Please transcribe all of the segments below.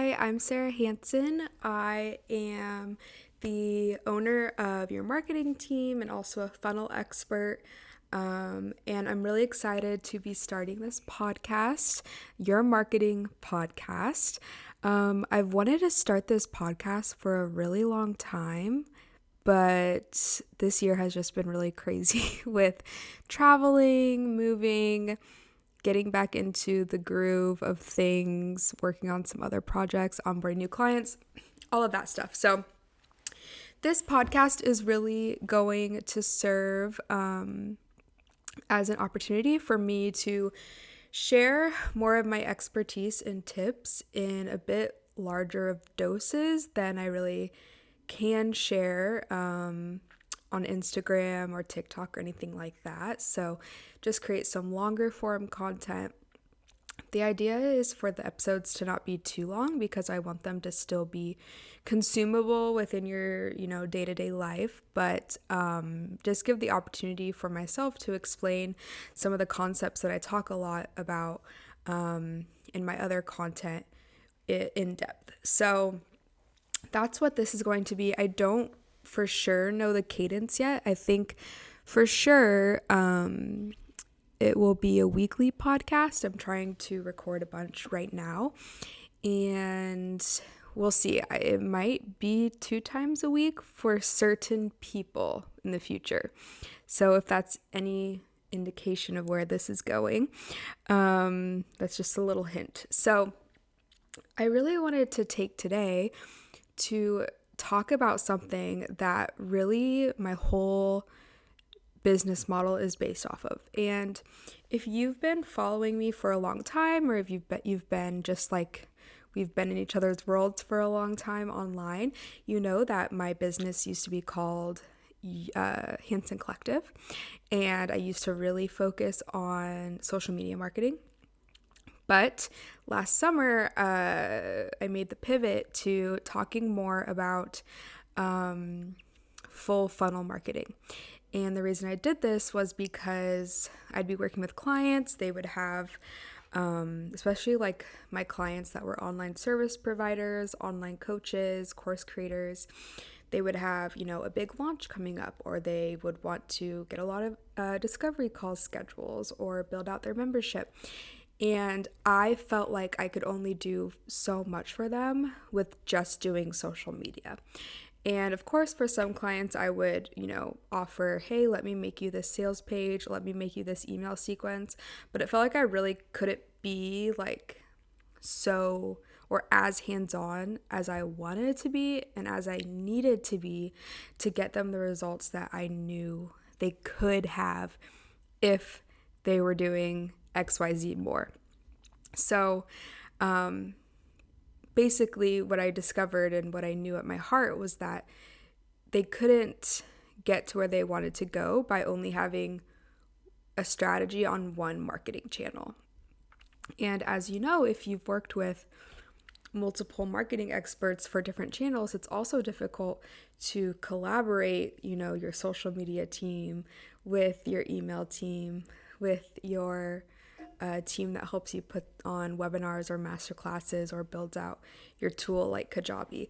Hi, I'm Sarah Hansen. I am the owner of your marketing team and also a funnel expert. And I'm really excited to be starting this podcast, Your Marketing Podcast. I've wanted to start this podcast for a really long time, but this year has just been really crazy with traveling, moving, getting back into the groove of things, working on some other projects, onboarding new clients, all of that stuff. So, this podcast is really going to serve as an opportunity for me to share more of my expertise and tips in a bit larger of doses than I really can share on Instagram or TikTok or anything like that. So just create some longer form content. The idea is for the episodes to not be too long because I want them to still be consumable within your, day-to-day life, but just give the opportunity for myself to explain some of the concepts that I talk a lot about in my other content in depth. So that's what this is going to be. I don't for sure know the cadence yet. I think for sure it will be a weekly podcast. I'm trying to record a bunch right now, and we'll see. It might be 2 times a week for certain people in the future. So if that's any indication of where this is going, that's just a little hint. So I really wanted to take today to talk about something that really my whole business model is based off of. And if you've been following me for a long time, or if you've been just like we've been in each other's worlds for a long time online, you know that my business used to be called Hansen Collective, and I used to really focus on social media marketing. But last summer, I made the pivot to talking more about full funnel marketing. And the reason I did this was because I'd be working with clients. They would have, especially like my clients that were online service providers, online coaches, course creators, they would have, a big launch coming up, or they would want to get a lot of discovery call schedules or build out their membership. And I felt like I could only do so much for them with just doing social media. And of course, for some clients, I would, offer, hey, let me make you this sales page, let me make you this email sequence. But it felt like I really couldn't be like so or as hands-on as I wanted to be and as I needed to be to get them the results that I knew they could have if they were doing XYZ more. So basically what I discovered and what I knew at my heart was that they couldn't get to where they wanted to go by only having a strategy on one marketing channel. And as you know, if you've worked with multiple marketing experts for different channels, it's also difficult to collaborate, your social media team with your email team, with your team that helps you put on webinars or masterclasses or builds out your tool like Kajabi.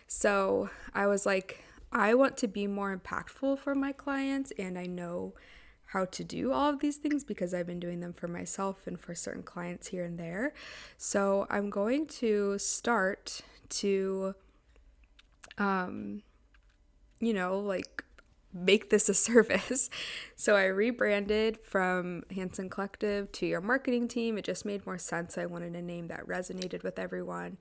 So I was like, I want to be more impactful for my clients, and I know how to do all of these things because I've been doing them for myself and for certain clients here and there. So I'm going to start to, make this a service. So I rebranded from Hansen Collective to Your Marketing Team. It just made more sense. I wanted a name that resonated with everyone.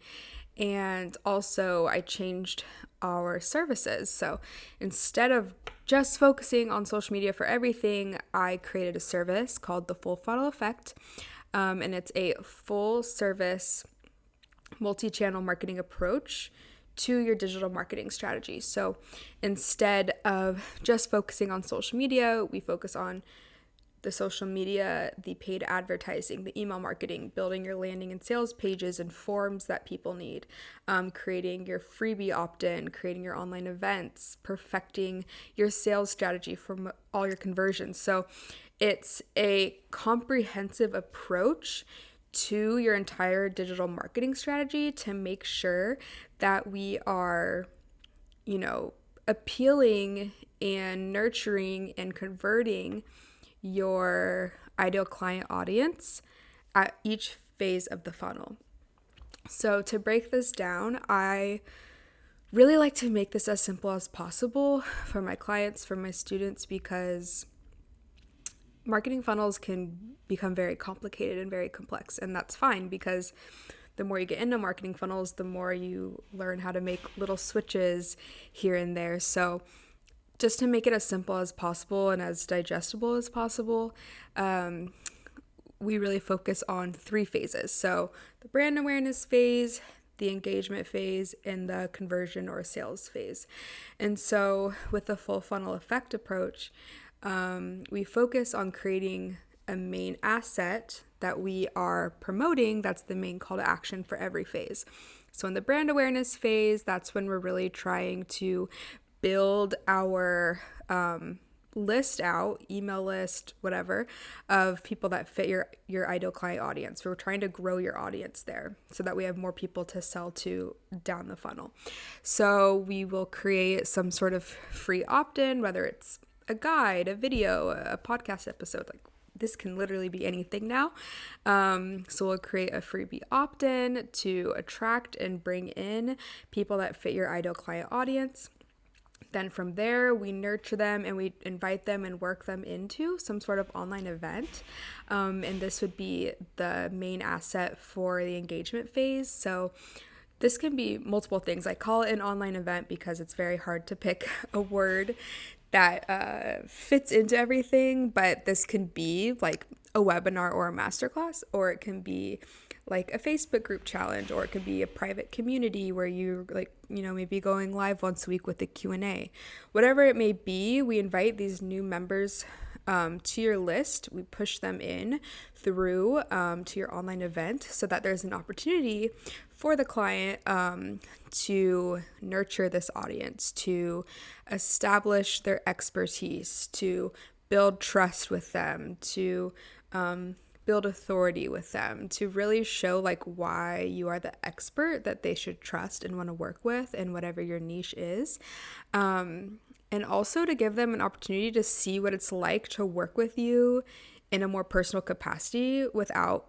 And also I changed our services. So instead of just focusing on social media for everything, I created a service called the Full Funnel Effect. And it's a full service multi-channel marketing approach to your digital marketing strategy. So instead of just focusing on social media, we focus on the social media, the paid advertising, the email marketing, building your landing and sales pages and forms that people need, creating your freebie opt-in, creating your online events, perfecting your sales strategy for all your conversions. So it's a comprehensive approach to your entire digital marketing strategy to make sure that we are, appealing and nurturing and converting your ideal client audience at each phase of the funnel. So to break this down, I really like to make this as simple as possible for my clients, for my students, because marketing funnels can become very complicated and very complex, and that's fine because the more you get into marketing funnels, the more you learn how to make little switches here and there. So just to make it as simple as possible and as digestible as possible, we really focus on 3 phases. So the brand awareness phase, the engagement phase, and the conversion or sales phase. And so with the full funnel effect approach, we focus on creating a main asset that we are promoting. That's the main call to action for every phase. So in the brand awareness phase, that's when we're really trying to build our list out, email list, whatever, of people that fit your ideal client audience. We're trying to grow your audience there so that we have more people to sell to down the funnel. So we will create some sort of free opt-in, whether it's a guide, a video, a podcast episode. Like, this can literally be anything now. So we'll create a freebie opt-in to attract and bring in people that fit your ideal client audience. Then from there, we nurture them and we invite them and work them into some sort of online event. And this would be the main asset for the engagement phase. So this can be multiple things. I call it an online event because it's very hard to pick a word that fits into everything, but this can be like a webinar or a masterclass, or it can be like a Facebook group challenge, or it could be a private community where you're maybe going live once a week with a Q&A. Whatever it may be, we invite these new members to your list. We push them in through to your online event so that there's an opportunity for the client to nurture this audience, to establish their expertise, to build trust with them, to build authority with them, to really show like why you are the expert that they should trust and want to work with in whatever your niche is. And also to give them an opportunity to see what it's like to work with you in a more personal capacity without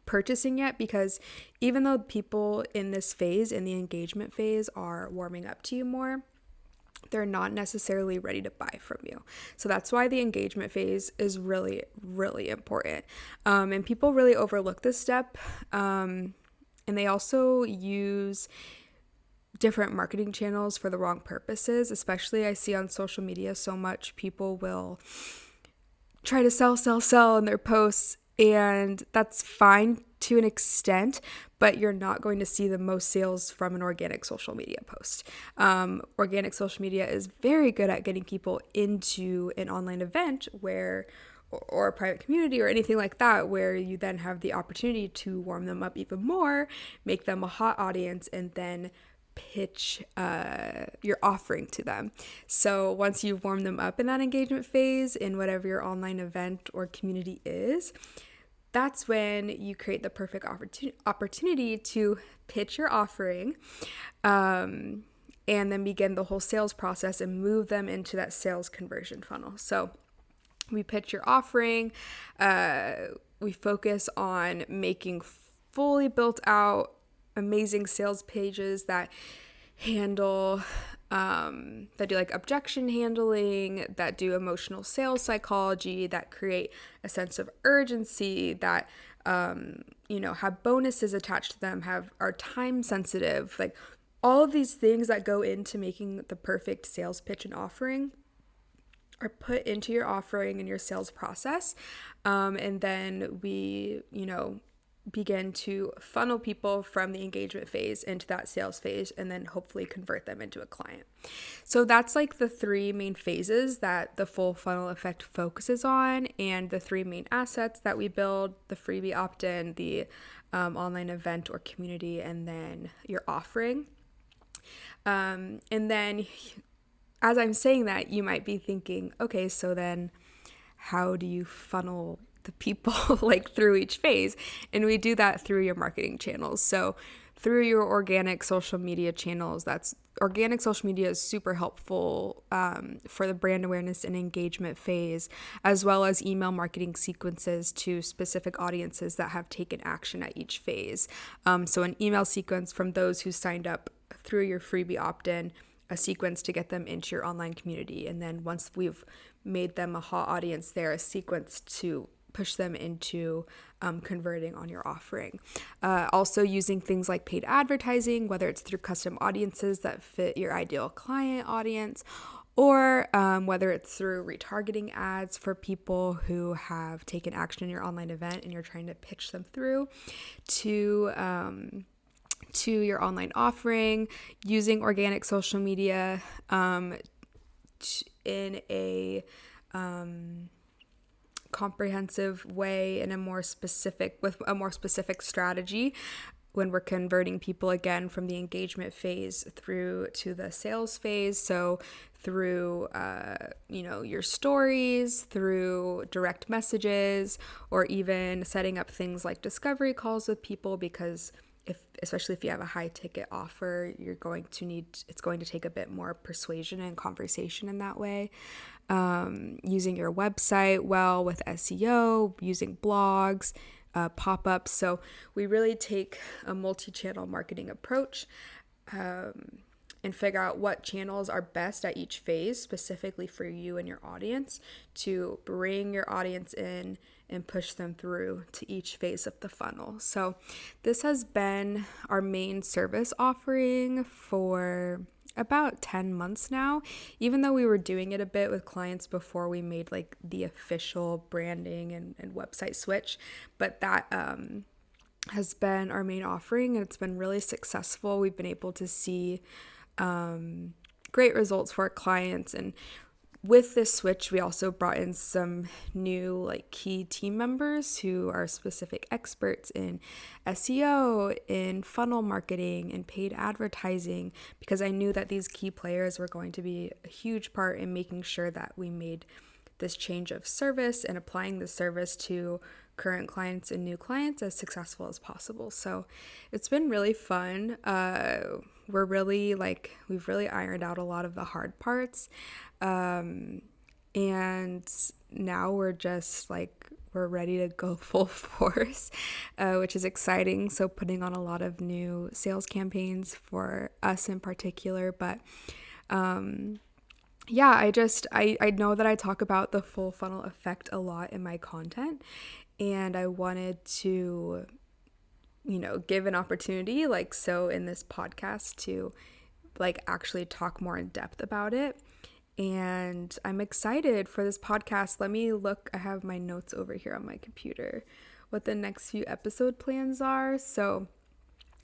purchasing yet, because even though people in this phase, in the engagement phase, are warming up to you more, they're not necessarily ready to buy from you. So that's why the engagement phase is really, really important. And people really overlook this step. And they also use different marketing channels for the wrong purposes. Especially I see on social media so much people will try to sell in their posts, and that's fine to an extent, but you're not going to see the most sales from an organic social media post. Organic social media is very good at getting people into an online event or a private community or anything like that, where you then have the opportunity to warm them up even more, make them a hot audience, and then pitch your offering to them. So once you've warmed them up in that engagement phase in whatever your online event or community is, that's when you create the perfect opportunity to pitch your offering, and then begin the whole sales process and move them into that sales conversion funnel. So we pitch your offering, we focus on making fully built out amazing sales pages that handle that do like objection handling, that do emotional sales psychology, that create a sense of urgency, that have bonuses attached to them, are time sensitive. Like all of these things that go into making the perfect sales pitch and offering are put into your offering and your sales process. And then we, begin to funnel people from the engagement phase into that sales phase, and then hopefully convert them into a client. So that's like the 3 main phases that the full funnel effect focuses on, and the 3 main assets that we build: the freebie opt-in, the online event or community, and then your offering. And then as I'm saying that, you might be thinking, okay, so then how do you funnel the people like through each phase. And we do that through your marketing channels. So through your organic social media channels, organic social media is super helpful for the brand awareness and engagement phase, as well as email marketing sequences to specific audiences that have taken action at each phase. So an email sequence from those who signed up through your freebie opt-in, a sequence to get them into your online community. And then once we've made them a hot audience there, a sequence to push them into converting on your offering. Also using things like paid advertising, whether it's through custom audiences that fit your ideal client audience, or whether it's through retargeting ads for people who have taken action in your online event and you're trying to pitch them through to your online offering, using organic social media in a comprehensive way, in a more specific strategy when we're converting people again from the engagement phase through to the sales phase. So through your stories, through direct messages, or even setting up things like discovery calls with people, because especially if you have a high ticket offer, it's going to take a bit more persuasion and conversation in that way. Using your website well with SEO, using blogs, pop-ups. So we really take a multi-channel marketing approach and figure out what channels are best at each phase, specifically for you and your audience, to bring your audience in and push them through to each phase of the funnel. So this has been our main service offering for about 10 months now, even though we were doing it a bit with clients before we made like the official branding and website switch. But that has been our main offering, and it's been really successful. We've been able to see great results for our clients. And with this switch, we also brought in some new key team members who are specific experts in SEO, in funnel marketing, and paid advertising, because I knew that these key players were going to be a huge part in making sure that we made this change of service and applying the service to current clients and new clients as successful as possible. So it's been really fun. We've really ironed out a lot of the hard parts. And now we're just we're ready to go full force, which is exciting. So putting on a lot of new sales campaigns for us in particular, but, yeah, I know that I talk about the full funnel effect a lot in my content, and I wanted to, give an opportunity so in this podcast to actually talk more in depth about it. And I'm excited for this podcast. Let me look. I have my notes over here on my computer, what the next few episode plans are. So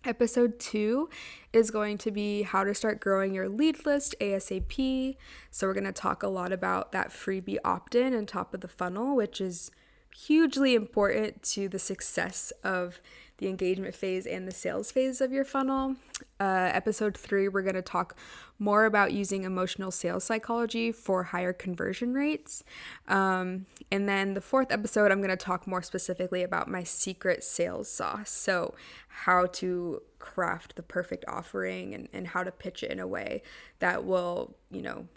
episode 2 is going to be how to start growing your lead list ASAP. So we're going to talk a lot about that freebie opt-in and top of the funnel, which is hugely important to the success of the engagement phase and the sales phase of your funnel. Episode 3, we're going to talk more about using emotional sales psychology for higher conversion rates. And then the 4th episode, I'm going to talk more specifically about my secret sales sauce. So how to craft the perfect offering and how to pitch it in a way that will,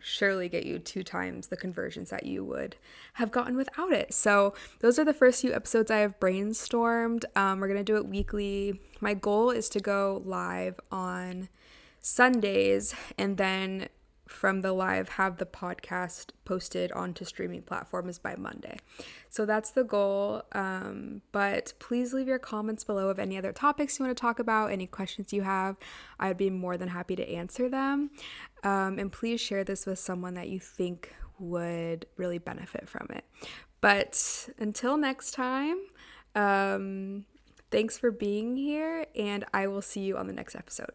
surely get you 2 times the conversions that you would have gotten without it. So those are the first few episodes I have brainstormed. We're going to do it weekly. My goal is to go live on Sundays, and then from the live have the podcast posted onto streaming platforms by Monday. So that's the goal. But please leave your comments below of any other topics you want to talk about, any questions you have. I'd be more than happy to answer them. And please share this with someone that you think would really benefit from it. But until next time, thanks for being here, and I will see you on the next episode.